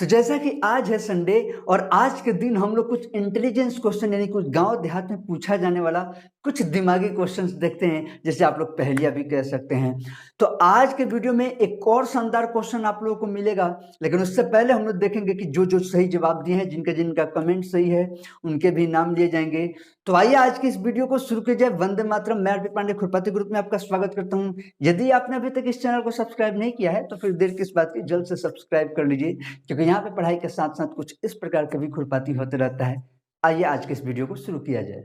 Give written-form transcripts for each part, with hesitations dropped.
तो जैसा कि आज है संडे और आज के दिन हम लोग कुछ इंटेलिजेंस क्वेश्चन यानी कुछ गांव देहात में पूछा जाने वाला कुछ दिमागी क्वेश्चंस देखते हैं, जैसे आप लोग पहेलियां भी कह सकते हैं। तो आज के वीडियो में एक और शानदार क्वेश्चन आप लोगों को मिलेगा, लेकिन उससे पहले हम लोग देखेंगे कि जो जो सही जवाब दिए हैं, जिनका जिनका कमेंट सही है उनके भी नाम लिए जाएंगे। तो आइए आज की इस वीडियो को शुरू किया जाए। वंदे मातरम। मैं आरपी पांडे खुरपाती ग्रुप में आपका स्वागत करता हूं। यदि आपने अभी तक इस चैनल को सब्सक्राइब नहीं किया है तो फिर देर किस बात की, जल्द से सब्सक्राइब कर लीजिए, क्योंकि यहाँ पे पढ़ाई के साथ साथ कुछ इस प्रकार का भी खुरपाती होते रहता है। आइए आज के इस वीडियो को शुरू किया जाए।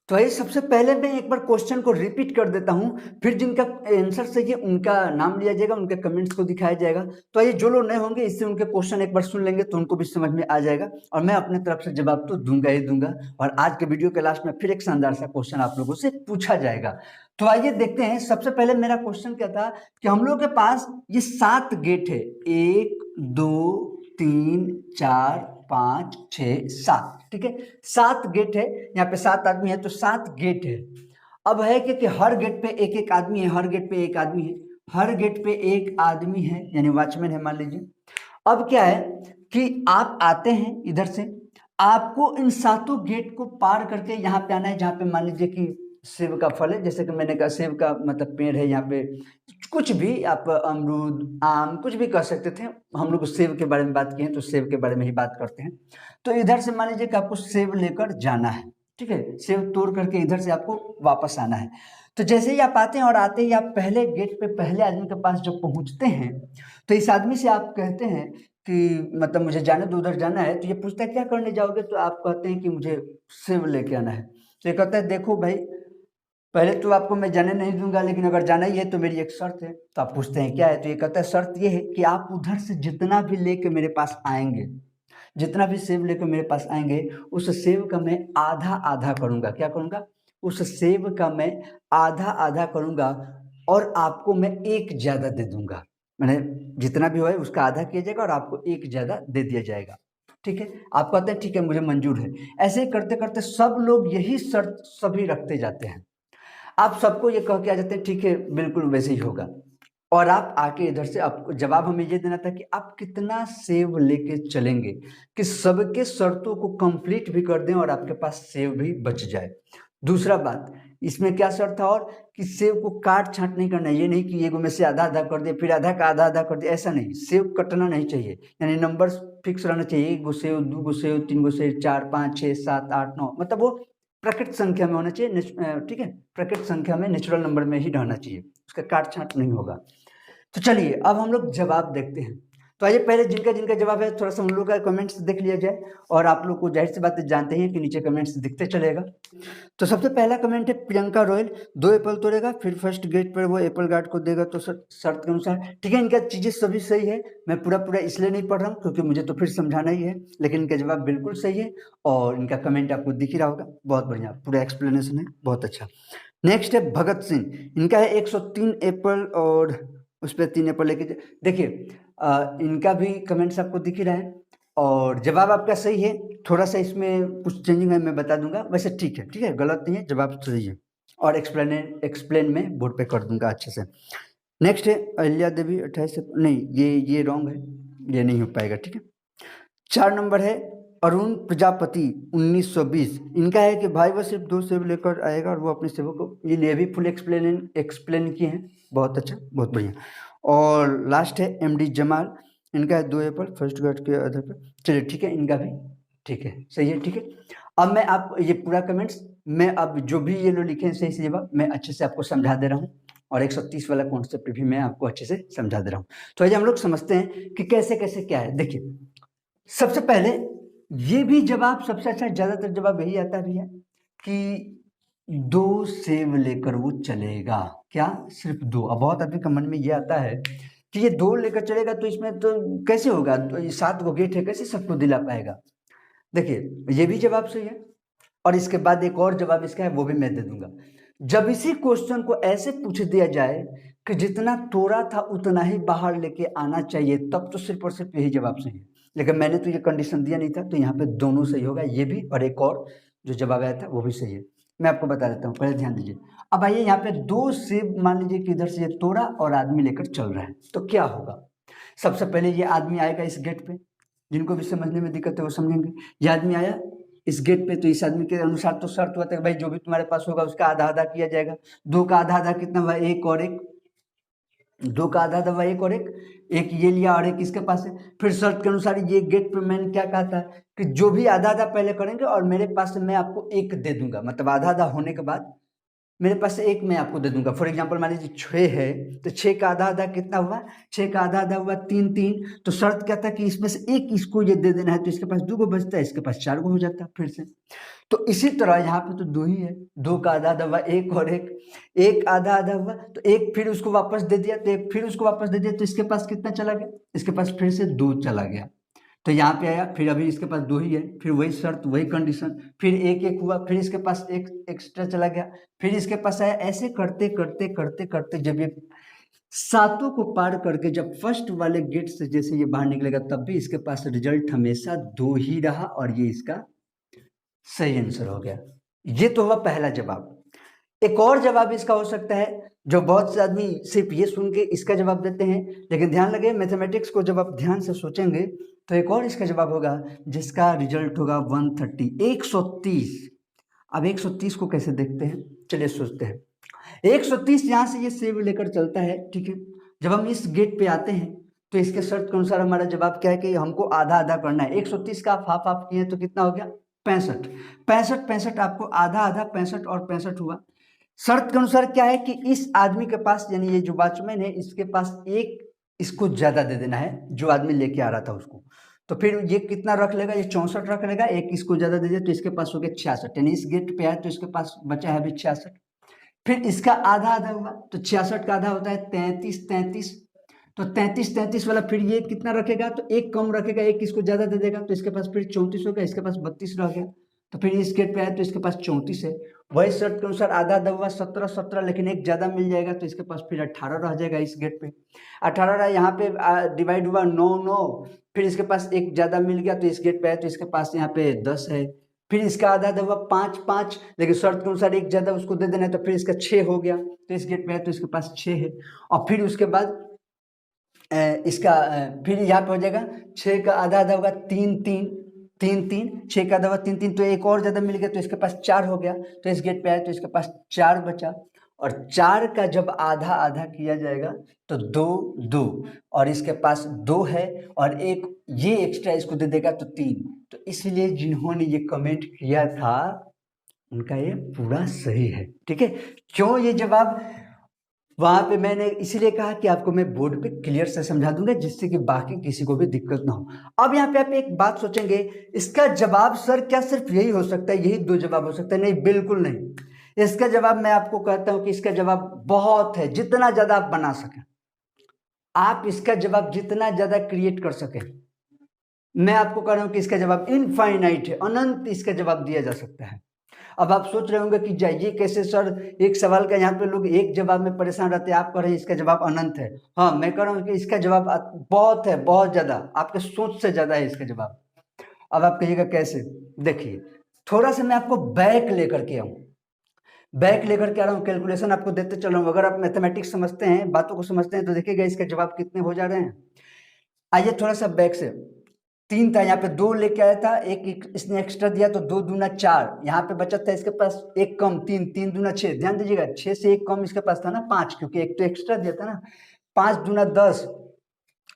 तो आइए सबसे पहले मैं एक बार क्वेश्चन को रिपीट कर देता हूं, फिर जिनका आंसर सही है उनका नाम लिया जाएगा, उनके कमेंट्स को दिखाया जाएगा। तो आइए जो लोग नए होंगे इससे उनके क्वेश्चन एक बार सुन लेंगे तो उनको भी समझ में आ जाएगा, और मैं अपने तरफ से जवाब तो दूंगा ही दूंगा। और आज के वीडियो के लास्ट में फिर एक शानदार सा क्वेश्चन आप लोगों से पूछा जाएगा। तो आइए देखते हैं। सबसे पहले मेरा क्वेश्चन क्या था कि हम लोग के पास ये 7 गेट है, 1 2 3 4 5 6 7, ठीक है। 7 गेट है, यहाँ पे 7 आदमी है तो 7 गेट है। अब है कि हर गेट पे एक एक आदमी है, हर गेट पे एक आदमी है, हर गेट पे एक आदमी है, यानी वॉचमैन है मान लीजिए। अब क्या है कि आप आते हैं इधर से, आपको इन 7 गेट को पार करके यहाँ पे आना है, जहाँ पे मान लीजिए कि सेब का फल है। जैसे कि मैंने कहा सेब का मतलब पेड़ है, यहाँ पे कुछ भी आप अमरूद आम कुछ भी कह सकते थे। हम लोग सेब के बारे में बात किए हैं तो सेब के बारे में ही बात करते हैं। तो इधर से मान लीजिए कि आपको सेब लेकर जाना है, ठीक है। सेब तोड़ करके इधर से आपको वापस आना है। तो जैसे ही आप आते हैं और आते ही आप पहले गेट पे पहले आदमी के पास जब पहुंचते हैं तो इस आदमी से आप कहते हैं कि मतलब मुझे जाने दो, उधर जाना है। तो ये पूछता है क्या करने जाओगे, तो आप कहते हैं कि मुझे सेब लेके आना है। तो ये कहता है देखो भाई, पहले तो आपको मैं जाने नहीं दूंगा, लेकिन अगर जाना ही है तो मेरी एक शर्त है। तो आप पूछते हैं क्या है, तो ये कहता है शर्त ये है कि आप उधर से जितना भी लेके मेरे पास आएंगे, जितना भी सेब लेकर मेरे पास आएंगे, उस सेब का मैं आधा आधा करूंगा। क्या करूंगा? उस सेब का मैं आधा आधा करूंगा और आपको मैं एक ज्यादा दे दूंगा। मैंने जितना भी है उसका आधा किया जाएगा और आपको एक ज्यादा दे दिया जाएगा, ठीक है। आप कहते हैं ठीक है मुझे मंजूर है। ऐसे ही करते करते सब लोग यही शर्त सभी रखते जाते हैं। आप सबको ये कह के आ जाते हैं ठीक है बिल्कुल वैसे ही होगा। और आप आके इधर से आपको जवाब हमें ये देना था कि आप कितना सेब लेके चलेंगे कि सबके शर्तों को कंप्लीट भी कर दें और आपके पास सेब भी बच जाए। दूसरा बात, इसमें क्या शर्त था और कि सेब को काट छांट नहीं करना है। ये नहीं कि एक में से आधा आधा कर दे फिर आधा का आधा आधा कर दे, ऐसा नहीं। सेब कटना नहीं चाहिए, यानी नंबर फिक्स रहना चाहिए। 1 गो सेब, 2 गो सेब, 3 गो सेब, 4 5 6 7 8 9, मतलब वो प्रकट संख्या में होना चाहिए, ठीक है। प्रकट संख्या में नेचुरल नंबर में ही रहना चाहिए, उसका काट छांट नहीं होगा। तो चलिए अब हम लोग जवाब देखते हैं। तो आइए पहले जिनका जिनका जवाब है थोड़ा सा उन लोगों का कमेंट्स देख लिया जाए, और आप लोग को जाहिर सी बात जानते हैं कि नीचे कमेंट्स दिखते चलेगा। तो सबसे पहला कमेंट है प्रियंका रॉयल, 2 एप्पल तोड़ेगा फिर फर्स्ट गेट पर वो एप्पल गार्ड को देगा तो शर्त के अनुसार, ठीक है। इनका चीजें सभी सही है। मैं पूरा पूरा इसलिए नहीं पढ़ रहा हूँ क्योंकि मुझे तो फिर समझाना ही है, लेकिन इनका जवाब बिल्कुल सही है और इनका कमेंट आपको दिख ही रहा होगा। बहुत बढ़िया, पूरा एक्सप्लेनेशन है, बहुत अच्छा। नेक्स्ट है भगत सिंह, इनका है 103 एप्पल और उस पर 3 एप्पल लेके देखिए। इनका भी कमेंट्स आपको दिख ही रहा है और जवाब आपका सही है। थोड़ा सा इसमें कुछ चेंजिंग है, मैं बता दूंगा। वैसे ठीक है, ठीक है, गलत नहीं है, जवाब सही है। और एक्सप्लेन में बोर्ड पे कर दूंगा अच्छे से। नेक्स्ट है अहिल्या देवी 28 नहीं, ये रॉन्ग है, ये नहीं हो पाएगा, ठीक है। 4 नंबर है अरुण प्रजापति 1920, इनका है कि भाई वो सिर्फ 2 सेब लेकर आएगा और वो अपने सेबों को, ये भी फुल एक्सप्लेन किए हैं। बहुत अच्छा, बहुत बढ़िया। और लास्ट है एमडी जमाल, इनका है 2 एप्पल फर्स्ट गार्ड के आधार पर। चलिए ठीक है, इनका भी ठीक है, सही है, ठीक है। अब मैं आप ये पूरा कमेंट्स मैं अब जो भी ये लोग लिखे हैं सही से जवाब मैं अच्छे से आपको समझा दे रहा हूँ, और 130 वाला कॉन्सेप्ट भी मैं आपको अच्छे से समझा दे रहा हूँ। तो आइए हम लोग समझते हैं कि कैसे कैसे क्या है। देखिए सबसे पहले ये भी जवाब सबसे अच्छा, ज्यादातर जवाब यही आता है भैया कि 2 सेब लेकर वो चलेगा। क्या? सिर्फ 2। अब बहुत आदमी के मन में ये आता है कि ये 2 लेकर चलेगा तो इसमें तो कैसे होगा, तो 7 गो गेट है, कैसे सबको दिला पाएगा। देखिए ये भी जवाब सही है, और इसके बाद एक और जवाब इसका है वो भी मैं दे दूंगा। जब इसी क्वेश्चन को ऐसे पूछ दिया जाए कि जितना तोड़ा था उतना ही बाहर लेके आना चाहिए, तब तो सिर्फ और सिर्फ यही जवाब सही है। लेकिन मैंने तो ये कंडीशन दिया नहीं था, तो यहाँ पे दोनों सही होगा, ये भी और एक और जो जवाब आया था वो भी सही है। मैं आपको बता देता हूँ, पहले ध्यान दीजिए। अब आइए यहाँ पे 2 सेब मान लीजिए कि इधर से ये तोड़ा और आदमी लेकर चल रहा है, तो क्या होगा। सबसे पहले ये आदमी आएगा इस गेट पे, जिनको भी समझने में दिक्कत है वो समझेंगे। ये आदमी आया इस गेट पे, तो इस आदमी के अनुसार तो शर्त हुआ था कि भाई जो भी तुम्हारे पास होगा उसका आधा आधा किया जाएगा। 2 का आधा आधा कितना हुआ, 1 और 1। 2 का आधा आधा हुआ 1 और 1 ये लिया और 1 इसके पास है। फिर शर्त के अनुसार ये गेट पे मैंने क्या कहा था कि जो भी आधा आधा पहले करेंगे और मेरे पास से मैं आपको 1 दे दूंगा, मतलब आधा आधा होने के बाद मेरे पास से 1 मैं आपको दे दूंगा। फॉर एग्जांपल मान लीजिए 6 है, तो 6 का आधा आधा कितना हुआ, 6 का आधा आधा हुआ 3 3। तो शर्त क्या था कि इसमें से 1 इसको ये दे देना है, तो इसके पास 2 गो बचता है, इसके पास 4 गो हो जाता है फिर से। तो इसी तरह यहाँ पे तो 2 ही है, 2 का आधा आधा हुआ 1 और 1। 1 आधा आधा हुआ तो 1 फिर उसको वापस दे दिया, तो 1 फिर उसको वापस दे दिया, तो इसके पास कितना चला गया, इसके पास फिर से 2 चला गया। तो यहाँ पे आया, फिर अभी इसके पास 2 ही है, फिर वही शर्त वही कंडीशन, फिर 1 1 हुआ, फिर इसके पास 1 एक्स्ट्रा चला गया, फिर इसके पास आया। ऐसे करते करते करते करते जब ये सातों को पार करके जब फर्स्ट वाले गेट से जैसे ये बाहर निकलेगा, तब भी इसके पास रिजल्ट हमेशा 2 ही रहा और ये इसका सही आंसर हो गया। ये तो हुआ पहला जवाब। एक और जवाब इसका हो सकता है, जो बहुत से आदमी सिर्फ ये सुन के इसका जवाब देते हैं, लेकिन ध्यान लगे मैथमेटिक्स को जब आप ध्यान से सोचेंगे तो एक और इसका जवाब होगा जिसका रिजल्ट होगा 130, 130। अब 130 को कैसे देखते हैं, चलिए सोचते हैं। 130 यहाँ से ये सेव लेकर चलता है, ठीक है। जब हम इस गेट पे आते हैं तो इसके शर्त के अनुसार हमारा जवाब क्या है कि हमको आधा आधा करना है। 130 का आप हाफ हाफ किए तो कितना हो गया, 65। 65 65 आपको आधा आधा 65 और 65 हुआ। शर्त के अनुसार क्या है कि इस आदमी के पास, यानी ये जो वॉचमैन है इसके पास 1 इसको ज्यादा दे देना है, जो आदमी लेके आ रहा था उसको। तो फिर ये कितना रख लेगा, ये 64 रख लेगा, 1 इसको ज्यादा दे दिया तो इसके पास हो गया 66, यानी इस गेट पे आया तो इसके पास बचा है अभी 66। फिर इसका आधा आधा हुआ तो 66 का आधा होता है 33 33। तो 33 33 वाला फिर ये कितना रखेगा, तो 1 कम रखेगा, 1 इसको ज्यादा दे देगा तो इसके पास फिर 34 हो गया, इसके पास 32 रह गया। तो फिर इस गेट पे आया तो इसके पास 34 है। वही शर्त के अनुसार आधा आधा हुआ 17 17, लेकिन 1 ज्यादा मिल जाएगा तो इसके पास फिर 18 रह जाएगा इस गेट पे। 18 रहा, यहाँ पे डिवाइड हुआ 9 9, फिर इसके पास 1 ज्यादा मिल गया तो इस गेट पे आया तो इसके पास यहाँ पे 10 है। फिर इसका आधा आधा हुआ 5 5, लेकिन शर्त के अनुसार 1 ज्यादा उसको दे देना है तो फिर इसका 6 हो गया, तो इस गेट पे आया तो इसके पास 6 है। और फिर उसके बाद इसका फिर यहाँ पे हो जाएगा 6 का आधा आधा होगा 3 3 3 3, 6 का आधा हुआ 3 3, तो 1 और ज्यादा मिल गया तो इसके पास 4 हो गया, तो इस गेट पे आया तो इसके पास 4 बचा। और 4 का जब आधा आधा किया जाएगा तो 2 2, और इसके पास 2 है और 1 ये एक्स्ट्रा इसको दे देगा तो 3। तो इसलिए जिन्होंने ये कमेंट किया था उनका ये पूरा सही है, ठीक है। क्यों ये जवाब वहां पे मैंने इसीलिए कहा कि आपको मैं बोर्ड पे क्लियर से समझा दूंगा जिससे कि बाकी किसी को भी दिक्कत ना हो। अब यहाँ पे आप एक बात सोचेंगे, इसका जवाब सर क्या सिर्फ यही हो सकता है, यही 2 जवाब हो सकता है? नहीं, बिल्कुल नहीं। इसका जवाब मैं आपको कहता हूं कि इसका जवाब बहुत है, जितना ज्यादा आप बना सकें, आप इसका जवाब जितना ज्यादा क्रिएट कर सकें। मैं आपको कह रहा हूं कि इसका जवाब इनफाइनाइट है, अनंत इसका जवाब दिया जा सकता है। अब आप सोच रहे होंगे कि जाइए कैसे सर, एक सवाल का यहाँ पे लोग एक जवाब में परेशान रहते हैं, आप कह रहे हैं इसका जवाब अनंत है। हाँ, मैं कह रहा हूँ कि इसका जवाब बहुत है, बहुत ज्यादा, आपके सोच से ज्यादा है इसका जवाब। अब आप कहिएगा कैसे, देखिए थोड़ा सा मैं आपको बैक लेकर के आऊँ, बैक लेकर के आ रहा हूँ, कैलकुलेशन आपको देते चल रहा हूँ। अगर आप मैथमेटिक्स समझते हैं, बातों को समझते हैं, तो देखिएगा इसके जवाब कितने हो जा रहे हैं। आइए थोड़ा सा बैक से, 3 था, यहाँ पे 2 लेके आया था, 1 इसने एक्स्ट्रा दिया तो 2 दूना 4, यहाँ पे बचा था इसके पास 1 कम 3, 3 दूना 6, ध्यान दीजिएगा 6 से 1 कम इसके पास था ना 5, क्योंकि 1 तो एक्स्ट्रा दिया था ना। 5 दूना 10,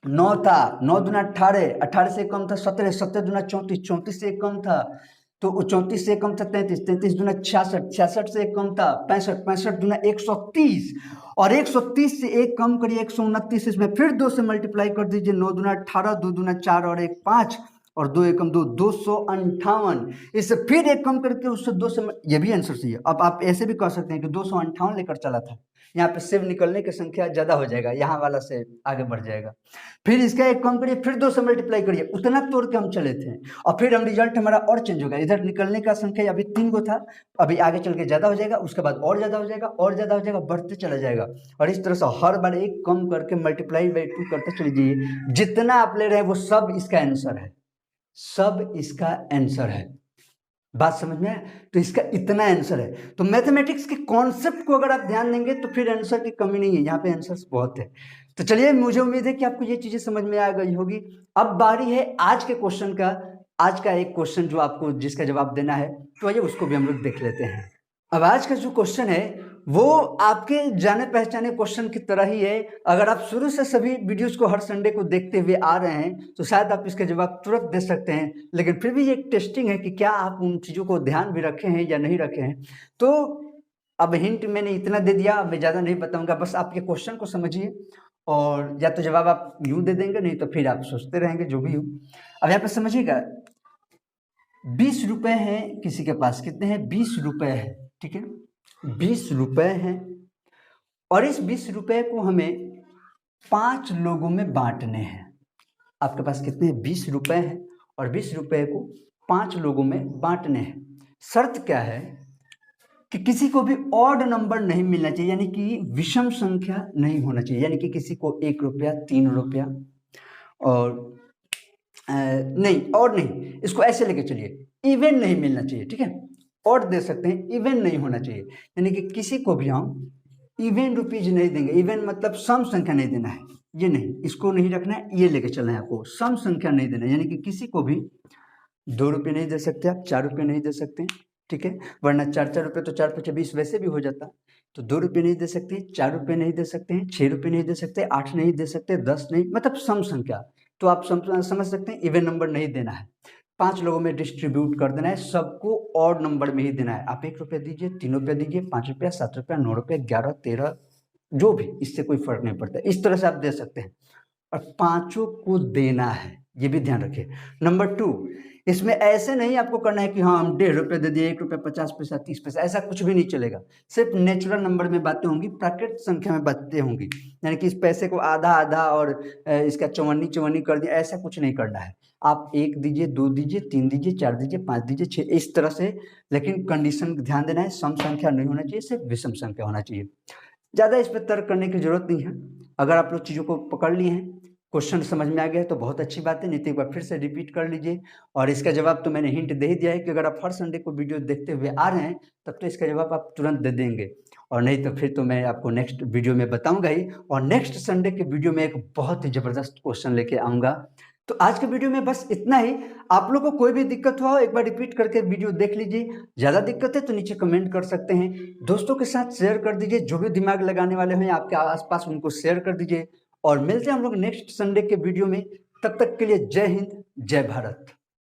9 था, 9 दूना 18, 18 से 1 कम था 17, 17 दूना 34, 34 से 1 कम था तो 34 से 1 कम था 33, 33 दूना 66, 66 से 1 कम था 65, 65 दूना 130, और 130 से 1 कम करिए 129, इसमें फिर 2 से मल्टीप्लाई कर दीजिए, 9 दूना 18, 2 दूना 4 और 1 5, और 2 एकम 2, 258। इससे फिर 1 कम करके उससे 2 से, ये भी आंसर सही है। अब आप ऐसे भी कह सकते हैं कि 258 लेकर चला था, यहाँ पे सेव निकलने की संख्या ज्यादा हो जाएगा, यहाँ वाला से आगे बढ़ जाएगा। फिर इसका 1 कम करिए, फिर 2 से मल्टीप्लाई करिए, उतना तोड़ के हम चले थे, और फिर हम रिजल्ट हमारा और चेंज होगा। इधर निकलने का संख्या अभी 3 गो था, अभी आगे चल के ज्यादा हो जाएगा, उसके बाद और ज्यादा हो जाएगा, और ज्यादा हो जाएगा, बढ़ते चला जाएगा। और इस तरह से हर बार 1 कम करके मल्टीप्लाई बाई 2 करते चले जाइए, जितना आप ले रहे हैं वो सब इसका आंसर है, सब इसका आंसर है। बात समझ में आया? तो इसका इतना आंसर है। तो मैथमेटिक्स के कॉन्सेप्ट को अगर आप ध्यान देंगे तो फिर आंसर की कमी नहीं है, यहाँ पे आंसर्स बहुत है। तो चलिए, मुझे उम्मीद है कि आपको ये चीजें समझ में आ गई होगी। अब बारी है आज के क्वेश्चन का। आज का एक क्वेश्चन जो आपको जिसका जवाब देना है, तो आइए उसको भी हम लोग देख लेते हैं। अब आज का जो क्वेश्चन है वो आपके जाने पहचाने क्वेश्चन की तरह ही है। अगर आप शुरू से सभी वीडियोस को हर संडे को देखते हुए आ रहे हैं तो शायद आप इसके जवाब तुरंत दे सकते हैं, लेकिन फिर भी ये एक टेस्टिंग है कि क्या आप उन चीज़ों को ध्यान भी रखे हैं या नहीं रखे हैं। तो अब हिंट मैंने इतना दे दिया, मैं ज़्यादा नहीं बताऊंगा, बस आप ये क्वेश्चन को समझिए और या तो जवाब आप यूं दे देंगे, नहीं तो फिर आप सोचते रहेंगे जो भी हो। अब यहाँ पे समझिएगा, 20 रुपए हैं किसी के पास, कितने हैं? 20 रुपए है, ठीक है, 20 रुपए हैं और इस 20 रुपए को हमें 5 लोगों में बांटने हैं। आपके पास कितने हैं? 20 रुपए हैं और 20 रुपए को 5 लोगों में बांटने हैं। शर्त क्या है कि किसी को भी ऑड नंबर नहीं मिलना चाहिए, यानी कि विषम संख्या नहीं होना चाहिए, यानी कि किसी को 1 रुपया, 3 रुपया और नहीं, और नहीं, इसको ऐसे लेके चलिए, इवन नहीं मिलना चाहिए, ठीक है, और दे सकते हैं, इवन नहीं होना चाहिए, यानी कि किसी को भी हम इवन रुपीज नहीं देंगे। इवन मतलब सम संख्या नहीं देना है, ये नहीं, इसको नहीं रखना है, ये लेके चलना है आपको, सम संख्या नहीं देना है, यानी कि किसी को भी 2 रुपये नहीं दे सकते आप, 4 रुपये नहीं दे सकते, ठीक है, वरना 4 रुपये तो 4 × 20 वैसे भी हो जाता। तो 2 रुपये नहीं दे सकते, 4 रुपये नहीं दे सकते हैं, 6 रुपये नहीं दे सकते, 8 नहीं दे सकते, 10 नहीं, मतलब सम संख्या। तो आप समझ सकते हैं, इवन नंबर नहीं देना है, 5 लोगों में डिस्ट्रीब्यूट कर देना है, सबको ऑड नंबर में ही देना है। आप 1 रुपया दीजिए, 3 रुपया दीजिए, 5 रुपया, 7 रुपया, 9 रुपया, 11, 13, जो भी, इससे कोई फर्क नहीं पड़ता, इस तरह से आप दे सकते हैं और 5 को देना है, ये भी ध्यान रखिए। नंबर 2, इसमें ऐसे नहीं आपको करना है कि हाँ हम 1.5 रुपये दे दिए, 1 रुपया 50 पैसा, 30 पैसा, ऐसा कुछ भी नहीं चलेगा। सिर्फ नेचुरल नंबर में बातें होंगी, प्राकृतिक संख्या में बातें होंगी, यानी कि इस पैसे को आधा आधा और इसका चौवन्नी चौवन्नी कर दिया, ऐसा कुछ नहीं करना है। आप 1 दीजिए, 2 दीजिए, 3 दीजिए, 4 दीजिए, 5 दीजिए, 6, इस तरह से। लेकिन कंडीशन ध्यान देना है, सम संख्या नहीं होना चाहिए, सिर्फ विषम संख्या होना चाहिए। ज़्यादा इस पर तर्क करने की जरूरत नहीं है। अगर आप लोग चीज़ों को पकड़ लिए हैं, क्वेश्चन समझ में आ गया है तो बहुत अच्छी बात है, नहीं तो एक बार फिर से रिपीट कर लीजिए। और इसका जवाब तो मैंने हिंट दे ही दिया है कि अगर आप हर संडे को वीडियो देखते हुए आ रहे हैं तब तो इसका जवाब आप तुरंत दे देंगे, और नहीं तो फिर तो मैं आपको नेक्स्ट वीडियो में बताऊंगा ही। और नेक्स्ट संडे के वीडियो में एक बहुत ही ज़बरदस्त क्वेश्चन लेके आऊँगा। तो आज के वीडियो में बस इतना ही। आप लोग को कोई भी दिक्कत हुआ हो, एक बार रिपीट करके वीडियो देख लीजिए। ज़्यादा दिक्कत है तो नीचे कमेंट कर सकते हैं, दोस्तों के साथ शेयर कर दीजिए, जो भी दिमाग लगाने वाले हैं आपके आसपास उनको शेयर कर दीजिए। और मिलते हैं हम लोग नेक्स्ट संडे के वीडियो में, तब तक के लिए जय हिंद, जय भारत।